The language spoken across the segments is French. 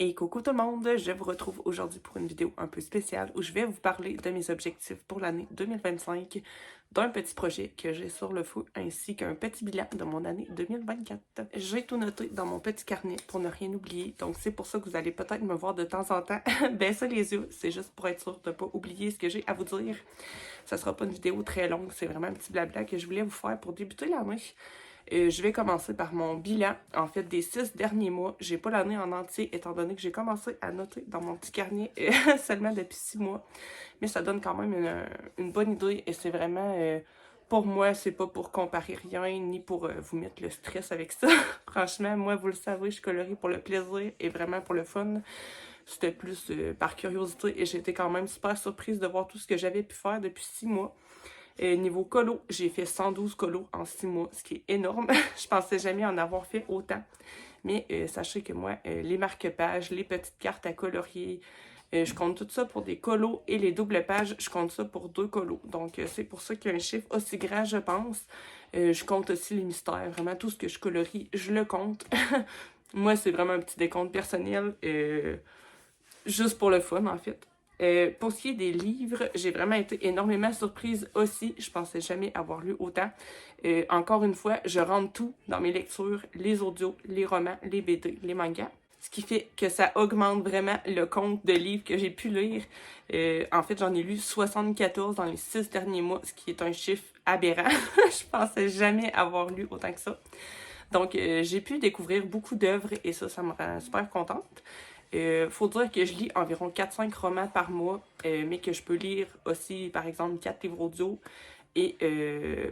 Et coucou tout le monde, je vous retrouve aujourd'hui pour une vidéo un peu spéciale où je vais vous parler de mes objectifs pour l'année 2025, d'un petit projet que j'ai sur le feu ainsi qu'un petit bilan de mon année 2024. J'ai tout noté dans mon petit carnet pour ne rien oublier, donc c'est pour ça que vous allez peut-être me voir de temps en temps baisser les yeux, c'est juste pour être sûr de ne pas oublier ce que j'ai à vous dire. Ça sera pas une vidéo très longue, c'est vraiment un petit blabla que je voulais vous faire pour débuter l'année. Je vais commencer par mon bilan, en fait, des 6 derniers mois. J'ai pas l'année en entier, étant donné que j'ai commencé à noter dans mon petit carnet seulement depuis 6 mois. Mais ça donne quand même une bonne idée et c'est vraiment, pour moi, c'est pas pour comparer rien, ni pour vous mettre le stress avec ça. Franchement, moi, vous le savez, je colorie pour le plaisir et vraiment pour le fun. C'était plus par curiosité et j'étais quand même super surprise de voir tout ce que j'avais pu faire depuis 6 mois. Niveau colo, j'ai fait 112 colos en 6 mois, ce qui est énorme. Je pensais jamais en avoir fait autant. Mais sachez que moi, les marque-pages, les petites cartes à colorier, je compte tout ça pour des colos et les doubles pages, je compte ça pour 2 colos. Donc c'est pour ça qu'il y a un chiffre aussi grand, je pense. Je compte aussi les mystères, vraiment tout ce que je colorie, je le compte. Moi, c'est vraiment un petit décompte personnel, juste pour le fun en fait. Pour ce qui est des livres, j'ai vraiment été énormément surprise aussi. Je pensais jamais avoir lu autant. Encore une fois, je rentre tout dans mes lectures, les audios, les romans, les BD, les mangas. Ce qui fait que ça augmente vraiment le compte de livres que j'ai pu lire. En fait, j'en ai lu 74 dans les 6 derniers mois, ce qui est un chiffre aberrant. Je pensais jamais avoir lu autant que ça. Donc, j'ai pu découvrir beaucoup d'œuvres et ça me rend super contente. Faut dire que je lis environ 4-5 romans par mois, mais que je peux lire aussi, par exemple, 4 livres audio et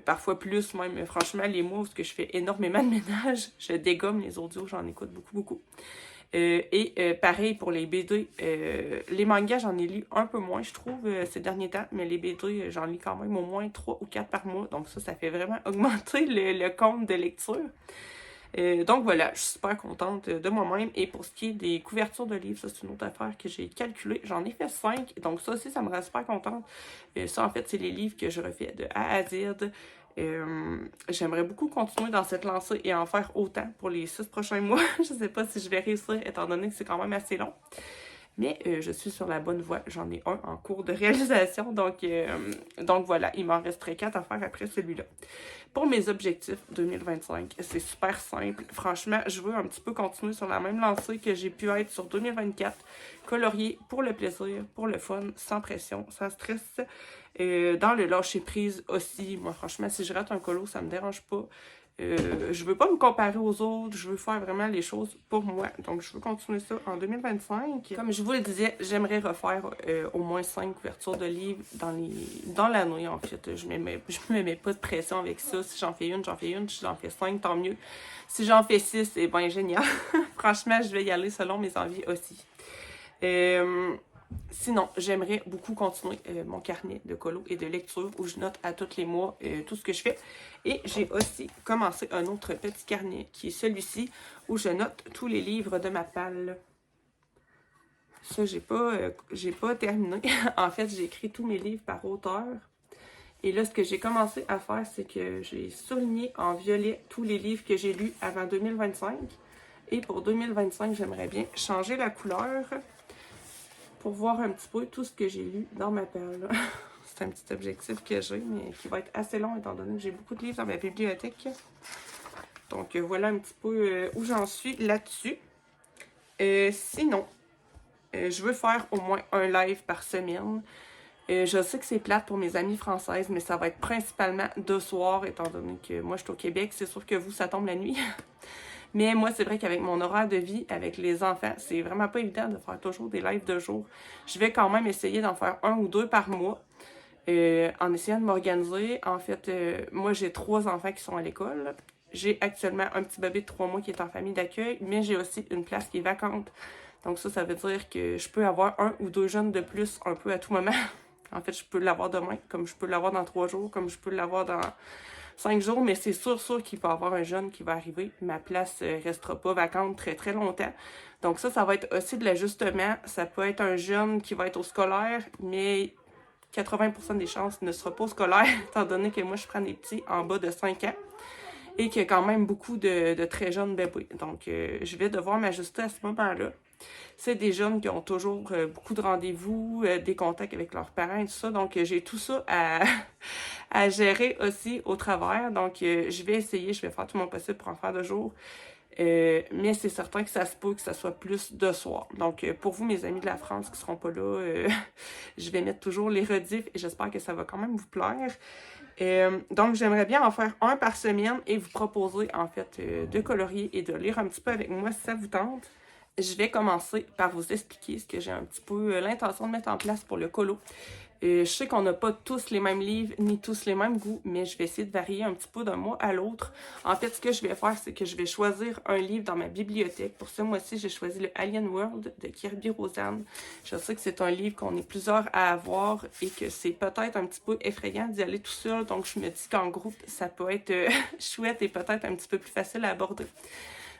parfois plus même. Franchement, les mois où je fais énormément de ménage, je dégomme les audios, j'en écoute beaucoup. Pareil pour les BD, les mangas, j'en ai lu un peu moins, je trouve, ces derniers temps, mais les BD, j'en lis quand même au moins 3 ou 4 par mois, donc ça fait vraiment augmenter le compte de lecture. Donc voilà, je suis super contente de moi-même. Et pour ce qui est des couvertures de livres, ça c'est une autre affaire que j'ai calculée. J'en ai fait 5, donc ça aussi, ça me rend super contente. Ça, en fait, c'est les livres que je refais de A à Z. J'aimerais beaucoup continuer dans cette lancée et en faire autant pour les 6 prochains mois. Je sais pas si je vais réussir, étant donné que c'est quand même assez long. Mais je suis sur la bonne voie. J'en ai un en cours de réalisation. Donc voilà, il m'en resterait 4 à faire après celui-là. Pour mes objectifs 2025, c'est super simple. Franchement, je veux un petit peu continuer sur la même lancée que j'ai pu être sur 2024. Colorier pour le plaisir, pour le fun, sans pression, sans stress. Dans le lâcher prise aussi. Moi, franchement, si je rate un colo, ça me dérange pas. Je veux pas me comparer aux autres, je veux faire vraiment les choses pour moi. Donc, je veux continuer ça en 2025. Comme je vous le disais, j'aimerais refaire au moins 5 couvertures de livres dans l'année, en fait. Je me mets pas de pression avec ça. Si j'en fais une, j'en fais une. Si j'en fais 5, tant mieux. Si j'en fais 6, c'est bien génial. Franchement, je vais y aller selon mes envies aussi. Sinon, j'aimerais beaucoup continuer mon carnet de colo et de lecture où je note à tous les mois tout ce que je fais. Et j'ai aussi commencé un autre petit carnet qui est celui-ci où je note tous les livres de ma palle. Ça, j'ai pas terminé. En fait, j'ai écrit tous mes livres par auteur. Et là, ce que j'ai commencé à faire, c'est que j'ai souligné en violet tous les livres que j'ai lus avant 2025. Et pour 2025, j'aimerais bien changer la couleur pour voir un petit peu tout ce que j'ai lu dans ma perle. C'est un petit objectif que j'ai, mais qui va être assez long étant donné que j'ai beaucoup de livres dans ma bibliothèque. Donc voilà un petit peu où j'en suis là-dessus. Sinon, je veux faire au moins un live par semaine. Je sais que c'est plate pour mes amies françaises, mais ça va être principalement de soir, étant donné que moi je suis au Québec. C'est sûr que vous, ça tombe la nuit. Mais moi, c'est vrai qu'avec mon horaire de vie, avec les enfants, c'est vraiment pas évident de faire toujours des lives de jour. Je vais quand même essayer d'en faire 1 ou 2 par mois, en essayant de m'organiser. En fait, moi, j'ai 3 enfants qui sont à l'école. J'ai actuellement un petit bébé de 3 mois qui est en famille d'accueil, mais j'ai aussi une place qui est vacante. Donc ça veut dire que je peux avoir 1 ou 2 jeunes de plus un peu à tout moment. En fait, je peux l'avoir demain, comme je peux l'avoir dans 3 jours, comme je peux l'avoir dans 5 jours, mais c'est sûr qu'il va y avoir un jeune qui va arriver. Ma place restera pas vacante très longtemps. Donc ça va être aussi de l'ajustement. Ça peut être un jeune qui va être au scolaire, mais 80% des chances ne sera pas au scolaire, étant donné que moi, je prends des petits en bas de 5 ans et qu'il y a quand même beaucoup de très jeunes bébés. Donc, je vais devoir m'ajuster à ce moment-là. c'est des jeunes qui ont toujours beaucoup de rendez-vous, des contacts avec leurs parents et tout ça. Donc, j'ai tout ça à gérer aussi au travers. Donc, je vais essayer, je vais faire tout mon possible pour en faire de jour. Mais c'est certain que ça se peut que ça soit plus de soir. Donc, pour vous, mes amis de la France qui seront pas là, je vais mettre toujours les rediffs et j'espère que ça va quand même vous plaire. Donc, j'aimerais bien en faire un par semaine et vous proposer, en fait, de colorier et de lire un petit peu avec moi si ça vous tente. Je vais commencer par vous expliquer ce que j'ai un petit peu l'intention de mettre en place pour le colo. Je sais qu'on n'a pas tous les mêmes livres, ni tous les mêmes goûts, mais je vais essayer de varier un petit peu d'un mois à l'autre. En fait, ce que je vais faire, c'est que je vais choisir un livre dans ma bibliothèque. Pour ce mois-ci, j'ai choisi le Alien World de Kirby Roseanne. Je sais que c'est un livre qu'on est plusieurs à avoir et que c'est peut-être un petit peu effrayant d'y aller tout seul. Donc, je me dis qu'en groupe, ça peut être chouette et peut-être un petit peu plus facile à aborder.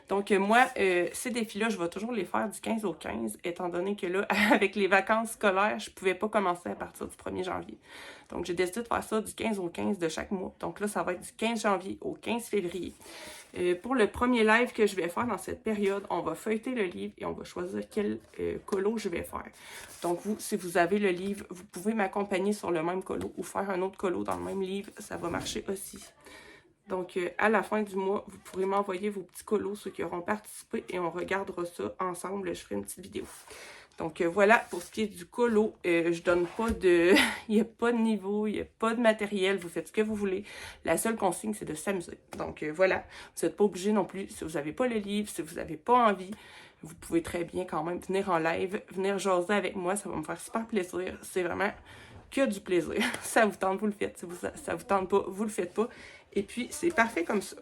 Donc, moi, ces défis-là, je vais toujours les faire du 15 au 15, étant donné que là, avec les vacances scolaires, je pouvais pas commencer à partir du 1er janvier. Donc, j'ai décidé de faire ça du 15 au 15 de chaque mois. Donc là, ça va être du 15 janvier au 15 février. Pour le premier live que je vais faire dans cette période, on va feuilleter le livre et on va choisir quel colo je vais faire. Donc, vous, si vous avez le livre, vous pouvez m'accompagner sur le même colo ou faire un autre colo dans le même livre. Ça va marcher aussi. Donc, à la fin du mois, vous pourrez m'envoyer vos petits colos, ceux qui auront participé, et on regardera ça ensemble. Je ferai une petite vidéo. Donc, voilà, pour ce qui est du colo, je donne pas de... il n'y a pas de niveau, il n'y a pas de matériel, vous faites ce que vous voulez. La seule consigne, c'est de s'amuser. Donc, voilà, vous n'êtes pas obligé non plus, si vous n'avez pas le livre, si vous n'avez pas envie, vous pouvez très bien quand même venir en live, venir jaser avec moi, ça va me faire super plaisir. C'est vraiment que du plaisir. Ça vous tente, vous le faites. Si ça vous tente pas, vous le faites pas. Et puis, c'est parfait comme ça.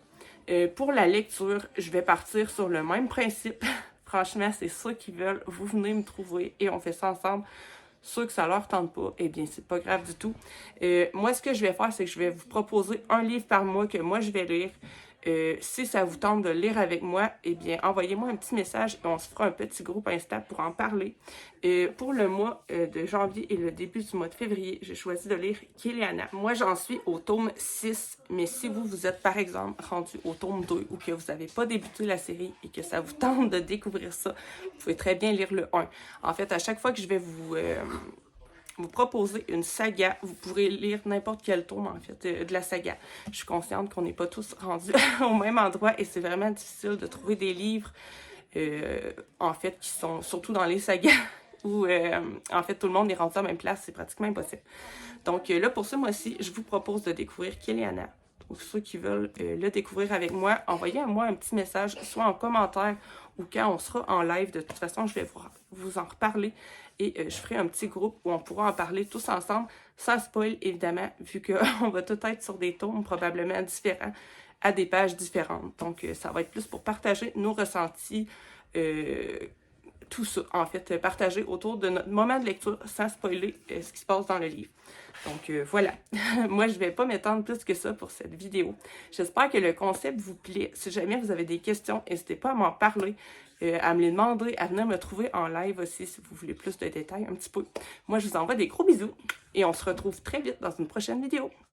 Pour la lecture, je vais partir sur le même principe. Franchement, c'est ceux qui veulent, vous venez me trouver et on fait ça ensemble. Ceux que ça leur tente pas, eh bien, c'est pas grave du tout. Moi, ce que je vais faire, c'est que je vais vous proposer un livre par mois que moi, je vais lire. Si ça vous tente de lire avec moi, eh bien, envoyez-moi un petit message et on se fera un petit groupe Insta pour en parler. Pour le mois de janvier et le début du mois de février, j'ai choisi de lire Kéliana. Moi, j'en suis au tome 6, mais si vous êtes, par exemple, rendu au tome 2 ou que vous n'avez pas débuté la série et que ça vous tente de découvrir ça, vous pouvez très bien lire le 1. En fait, à chaque fois que je vais vous proposer une saga, vous pourrez lire n'importe quel tome, en fait, de la saga. Je suis consciente qu'on n'est pas tous rendus au même endroit et c'est vraiment difficile de trouver des livres, en fait, qui sont surtout dans les sagas où, en fait, tout le monde est rendu à la même place, c'est pratiquement impossible. Donc là, pour ce mois-ci, je vous propose de découvrir Kéliana. Donc, ceux qui veulent le découvrir avec moi, envoyez-moi un petit message, soit en commentaire ou quand on sera en live. De toute façon, je vais vous en reparler et je ferai un petit groupe où on pourra en parler tous ensemble, sans spoil évidemment, vu qu'on va tout être sur des tomes probablement différents, à des pages différentes. Donc, ça va être plus pour partager nos ressentis, tout ça, en fait, partager autour de notre moment de lecture sans spoiler ce qui se passe dans le livre. Donc, voilà. Moi, je ne vais pas m'étendre plus que ça pour cette vidéo. J'espère que le concept vous plaît. Si jamais vous avez des questions, n'hésitez pas à m'en parler, à me les demander, à venir me trouver en live aussi si vous voulez plus de détails un petit peu. Moi, je vous envoie des gros bisous et on se retrouve très vite dans une prochaine vidéo.